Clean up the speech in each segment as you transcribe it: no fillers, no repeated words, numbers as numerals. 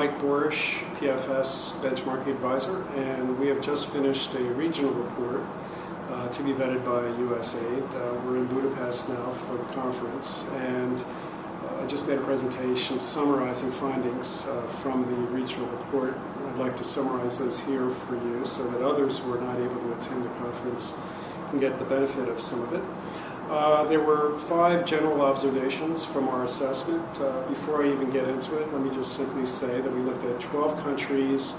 Mike Borish, PFS Benchmarking Advisor, and we have just finished a regional report to be vetted by USAID. We're in Budapest now for the conference, and I just made a presentation summarizing findings from the regional report. I'd like to summarize those here for you so that others who are not able to attend the conference can get the benefit of some of it. There were 5 general observations from our assessment. Before I even get into it, let me just simply say that we looked at 12 countries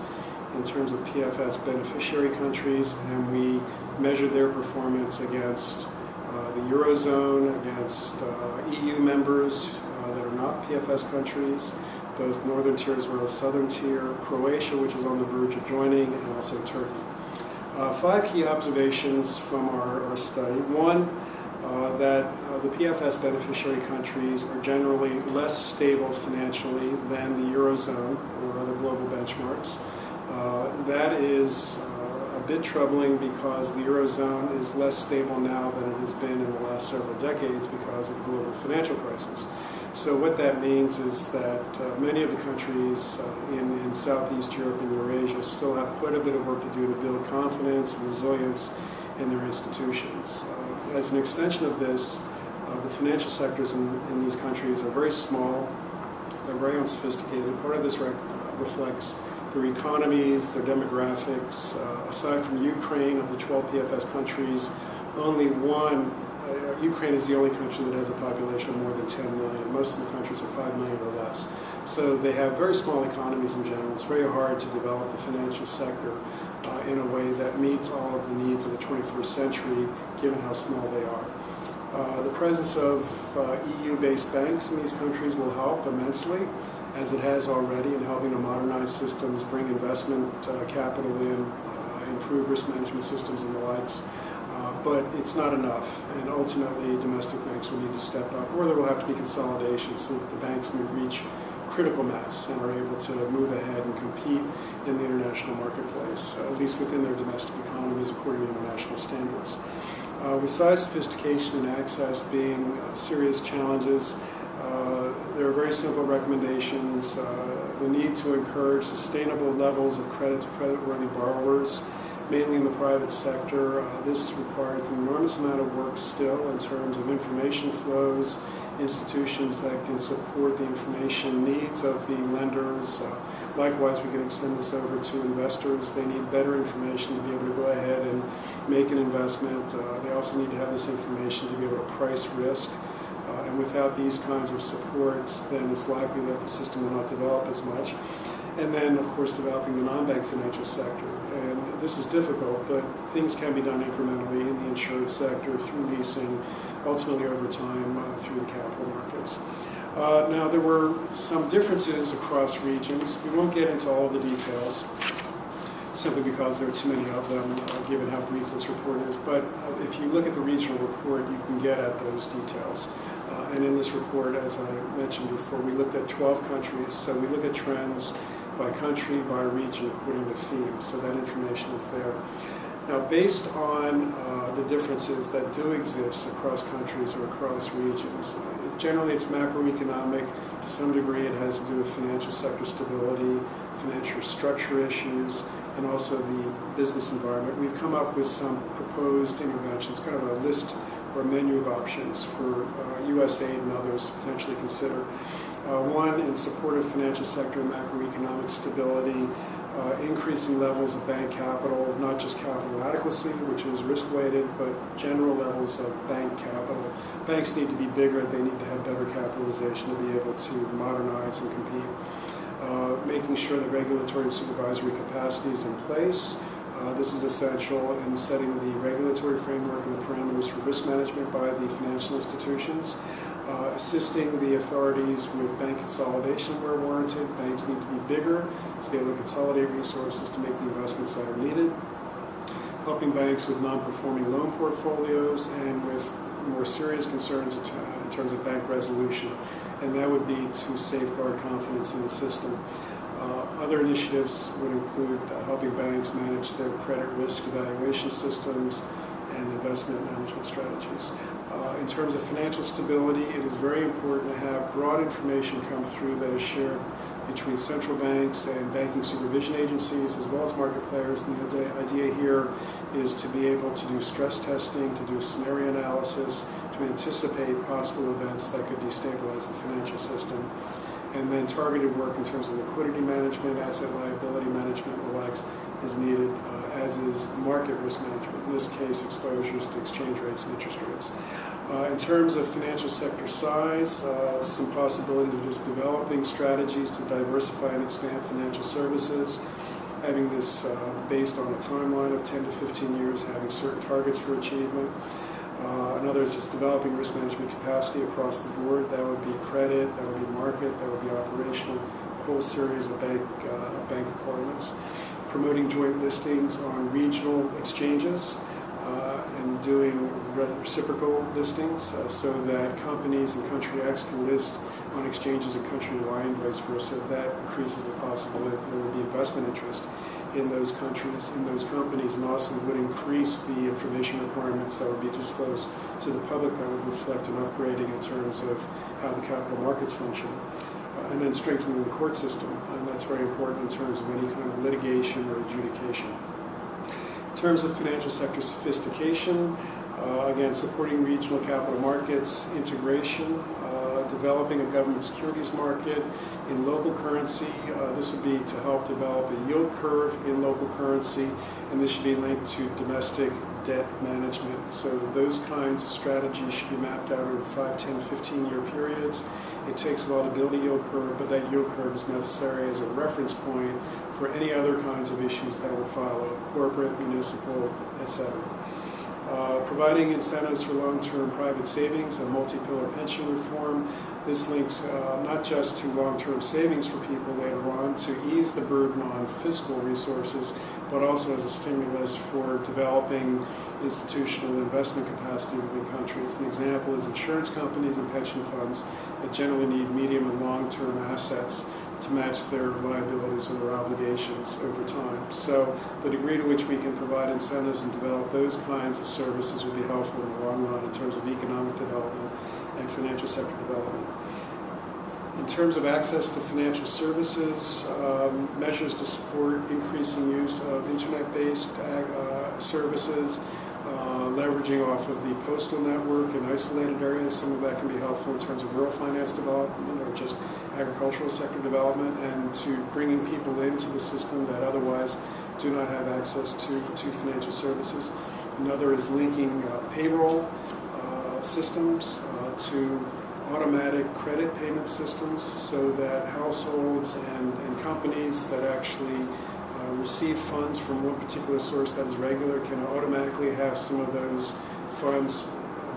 in terms of PFS beneficiary countries, and we measured their performance against the Eurozone, against EU members that are not PFS countries, both northern tier as well as southern tier, Croatia, which is on the verge of joining, and also Turkey. 5 key observations from our study. One, that the PFS beneficiary countries are generally less stable financially than the Eurozone or other global benchmarks. That is a bit troubling because the Eurozone is less stable now than it has been in the last several decades because of the global financial crisis. So what that means is that many of the countries in Southeast Europe and Eurasia still have quite a bit of work to do to build confidence and resilience in their institutions. As an extension of this, the financial sectors in these countries are very small, they're very unsophisticated. Part of this reflects their economies, their demographics. Aside from Ukraine, of the 12 PFS countries, only Ukraine is the only country that has a population of more than 10 million. Most of the countries are 5 million or less. So they have very small economies in general. It's very hard to develop the financial sector in a way that meets all of the needs of the 21st century, given how small they are. The presence of EU-based banks in these countries will help immensely, as it has already, in helping to modernize systems, bring investment capital in, improve risk management systems and the likes. But it's not enough, and ultimately domestic banks will need to step up, or there will have to be consolidation so that the banks may reach critical mass and are able to move ahead and compete in the international marketplace, at least within their domestic economies according to international standards. With size, sophistication, and access being serious challenges, there are very simple recommendations. The need to encourage sustainable levels of credit to credit-worthy borrowers, mainly in the private sector. This requires an enormous amount of work still in terms of information flows, institutions that can support the information needs of the lenders. Likewise, we can extend this over to investors. They need better information to be able to go ahead and make an investment. They also need to have this information to be able to price risk. And without these kinds of supports, then it's likely that the system will not develop as much. And then, of course, developing the non-bank financial sector. And this is difficult, but things can be done incrementally in the insurance sector, through leasing, ultimately over time through the capital markets. Now, there were some differences across regions. We won't get into all the details, simply because there are too many of them, given how brief this report is. But if you look at the regional report, you can get at those details. And in this report, as I mentioned before, we looked at 12 countries. So we look at trends by country, by region, according to theme. So that information is there. Now, based on the differences that do exist across countries or across regions, generally it's macroeconomic. To some degree, it has to do with financial sector stability, financial structure issues, and also the business environment. We've come up with some proposed interventions, kind of a list or a menu of options for USAID and others to potentially consider. One, in support of financial sector and macroeconomic stability, increasing levels of bank capital, not just capital adequacy, which is risk-weighted, but general levels of bank capital. Banks need to be bigger, they need to have better capitalization to be able to modernize and compete. Making sure that regulatory and supervisory capacity is in place. This is essential in setting the regulatory framework and the parameters for risk management by the financial institutions. Assisting the authorities with bank consolidation where warranted. Banks need to be bigger to be able to consolidate resources to make the investments that are needed. Helping banks with non-performing loan portfolios and with more serious concerns in terms of bank resolution. And that would be to safeguard confidence in the system. Other initiatives would include helping banks manage their credit risk evaluation systems and investment management strategies. In terms of financial stability, it is very important to have broad information come through that is shared between central banks and banking supervision agencies as well as market players. And the idea here is to be able to do stress testing, to do scenario analysis, to anticipate possible events that could destabilize the financial system. And then targeted work in terms of liquidity management, asset liability management, and the likes is needed, as is market risk management, in this case exposures to exchange rates and interest rates. In terms of financial sector size, some possibilities are just developing strategies to diversify and expand financial services, having this based on a timeline of 10 to 15 years, having certain targets for achievement. Another is just developing risk management capacity across the board. That would be credit, that would be market, that would be operational, a whole series of bank requirements. Promoting joint listings on regional exchanges and doing reciprocal listings so that companies in country X can list on exchanges in country Y and vice versa. That increases the possibility that there will be investment interest in those countries, in those companies, and also would increase the information requirements that would be disclosed to the public that would reflect an upgrading in terms of how the capital markets function. And then strengthening the court system, and that's very important in terms of any kind of litigation or adjudication. In terms of financial sector sophistication, again, supporting regional capital markets, integration, developing a government securities market in local currency. This would be to help develop a yield curve in local currency, and this should be linked to domestic debt management. So those kinds of strategies should be mapped out over 5, 10, 15-year periods. It takes a while to build a yield curve, but that yield curve is necessary as a reference point for any other kinds of issues that would follow, corporate, municipal, etc. Providing incentives for long-term private savings and multi-pillar pension reform. This links not just to long-term savings for people later on to ease the burden on fiscal resources, but also as a stimulus for developing institutional investment capacity within countries. An example is insurance companies and pension funds that generally need medium and long-term assets to match their liabilities or their obligations over time. So the degree to which we can provide incentives and develop those kinds of services will be helpful in the long run in terms of economic development and financial sector development. In terms of access to financial services, measures to support increasing use of internet-based services, leveraging off of the postal network in isolated areas. Some of that can be helpful in terms of rural finance development or just agricultural sector development, and to bringing people into the system that otherwise do not have access to financial services. Another is linking payroll systems to automatic credit payment systems so that households and companies that actually receive funds from one particular source that is regular can automatically have some of those funds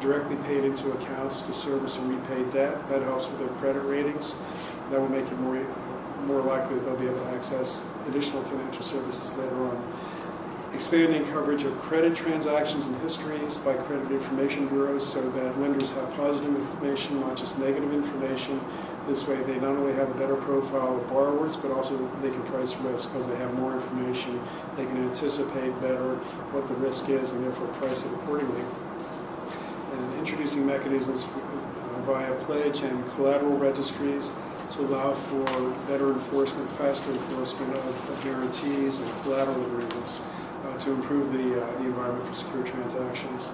directly paid into accounts to service and repay debt. That helps with their credit ratings. That will make it more likely that they'll be able to access additional financial services later on. Expanding coverage of credit transactions and histories by credit information bureaus so that lenders have positive information, not just negative information. This way they not only have a better profile of borrowers, but also they can price risk because they have more information. They can anticipate better what the risk is and therefore price it accordingly. And introducing mechanisms via pledge and collateral registries to allow for better enforcement, faster enforcement of guarantees and collateral agreements to improve the environment for secure transactions.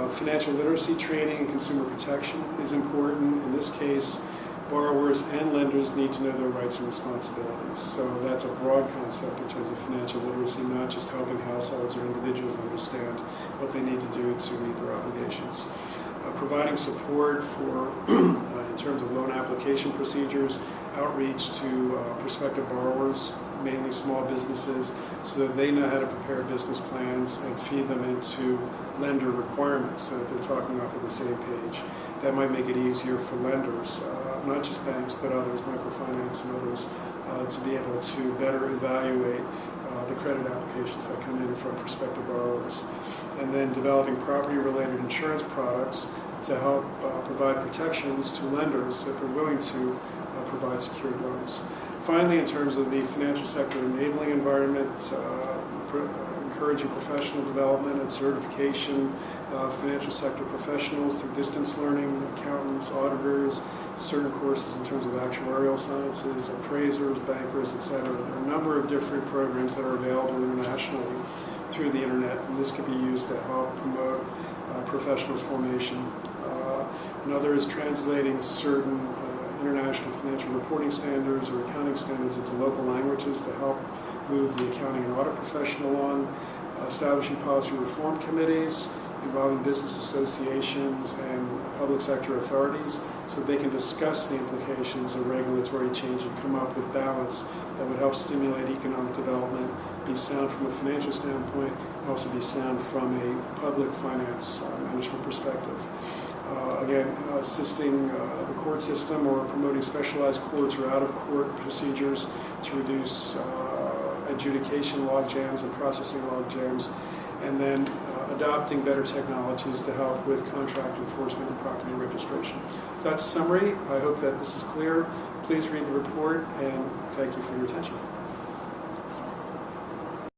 Financial literacy training and consumer protection is important. In this case, borrowers and lenders need to know their rights and responsibilities. So that's a broad concept in terms of financial literacy, not just helping households or individuals understand what they need to do to meet their obligations. Providing support for, in terms of loan application procedures, outreach to prospective borrowers, mainly small businesses, so that they know how to prepare business plans and feed them into lender requirements so that they're talking off of the same page. That might make it easier for lenders, not just banks, but others, microfinance and others, to be able to better evaluate the credit applications that come in from prospective borrowers. And then developing property-related insurance products to help provide protections to lenders that they're willing to provide secured loans. Finally, in terms of the financial sector enabling environment, encouraging professional development and certification of financial sector professionals through distance learning, accountants, auditors, certain courses in terms of actuarial sciences, appraisers, bankers, etc. There are a number of different programs that are available internationally through the internet, and this can be used to help promote professional formation. Another is translating certain international financial reporting standards or accounting standards into local languages to help move the accounting and audit profession along. Establishing policy reform committees involving business associations and public sector authorities so they can discuss the implications of regulatory change and come up with balance that would help stimulate economic development, be sound from a financial standpoint, and also be sound from a public finance management perspective. Again, assisting the court system or promoting specialized courts or out-of-court procedures to reduce adjudication log jams and processing log jams, and then adopting better technologies to help with contract enforcement and property registration. So that's a summary. I hope that this is clear. Please read the report, and thank you for your attention.